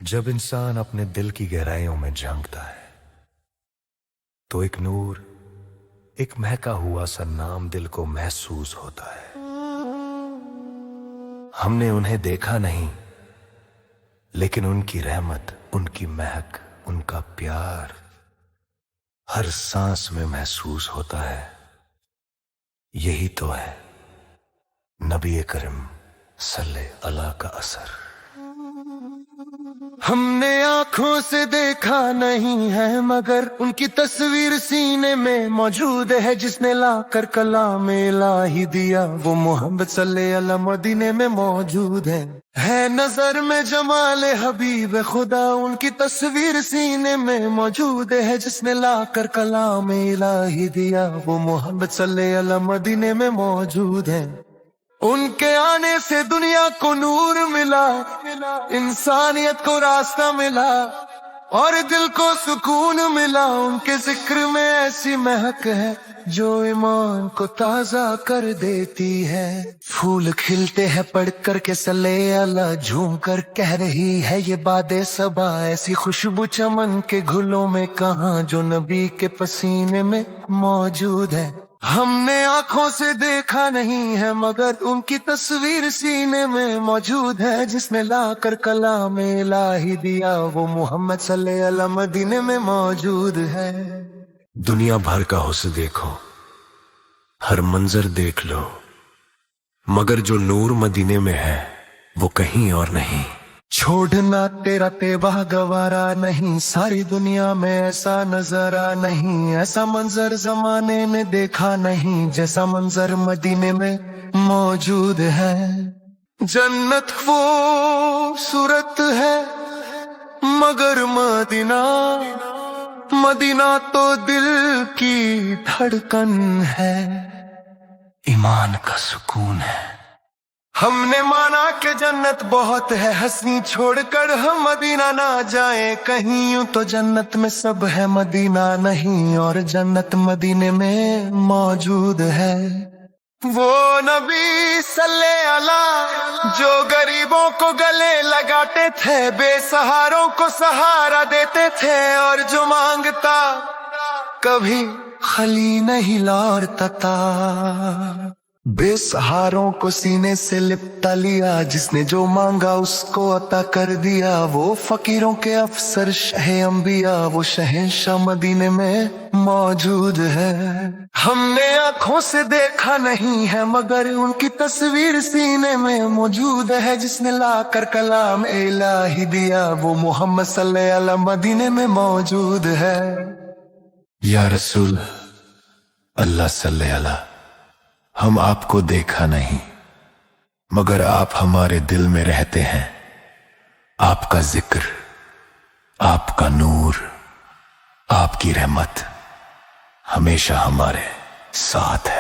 जब इंसान अपने दिल की गहराइयों में झांकता है तो एक नूर, एक महका हुआ सा नाम दिल को महसूस होता है। हमने उन्हें देखा नहीं, लेकिन उनकी रहमत, उनकी महक, उनका प्यार हर सांस में महसूस होता है। यही तो है नबी करीम सल्लल्लाहु अलैहि का असर। हमने आंखों से देखा नहीं है, मगर उनकी तस्वीर सीने में मौजूद है। जिसने लाकर कलाम इलाही दिया, वो मोहम्मद सल्लल्लाहु अलैहि मदीने में मौजूद है नजर में जमाल हबीब खुदा, उनकी तस्वीर सीने में मौजूद है। जिसने लाकर कलाम इलाही दिया, वो मोहम्मद सल्लल्लाहु अलैहि मदीने में मौजूद है। उनके आने से दुनिया को नूर मिला, इंसानियत को रास्ता मिला और दिल को सुकून मिला। उनके जिक्र में ऐसी महक है जो ईमान को ताजा कर देती है। फूल खिलते हैं पढ़कर के सल्लल्लाहु अलैहि, झूम कर कह रही है ये बादे सबा। ऐसी खुशबू चमन के घुलों में कहाँ, जो नबी के पसीने में मौजूद है। हमने आंखों से देखा नहीं है, मगर उनकी तस्वीर सीने में मौजूद है। जिसने लाकर कलाम इलाही दिया, वो मोहम्मद सल्लल्लाहु अलैहि मदीने में मौजूद है। दुनिया भर का हुस्न देखो, हर मंजर देख लो, मगर जो नूर मदीने में है वो कहीं और नहीं। छोड़ना तेरा तेवाह गवारा नहीं, सारी दुनिया में ऐसा नजारा नहीं। ऐसा मंजर जमाने ने देखा नहीं, जैसा मंजर मदीने में मौजूद है। जन्नत वो सूरत है, मगर मदीना, मदीना तो दिल की धड़कन है, ईमान का सुकून है। हमने माना कि जन्नत बहुत है, हंसनी छोड़कर हम मदीना ना जाएं कहीं। यूं तो जन्नत में सब है, मदीना नहीं, और जन्नत मदीने में मौजूद है। वो नबी सल्लल्लाहु अलैहि जो गरीबों को गले लगाते थे, बेसहारों को सहारा देते थे, और जो मांगता कभी खाली नहीं लौटता था। बेसहारों को सीने से लिपटा लिया, जिसने जो मांगा उसको अता कर दिया। वो फकीरों के अफसर शहे अंबिया, वो शहंशाह मदीने में मौजूद है। हमने आंखों से देखा नहीं है, मगर उनकी तस्वीर सीने में मौजूद है। जिसने लाकर कलाम इलाही दिया, वो मोहम्मद सल्लल्लाहु अलैहि मदीने में मौजूद है। या रसूल अल्लाह सल्लल्लाहु अलैहि, हम आपको देखा नहीं, मगर आप हमारे दिल में रहते हैं। आपका जिक्र, आपका नूर, आपकी रहमत हमेशा हमारे साथ है।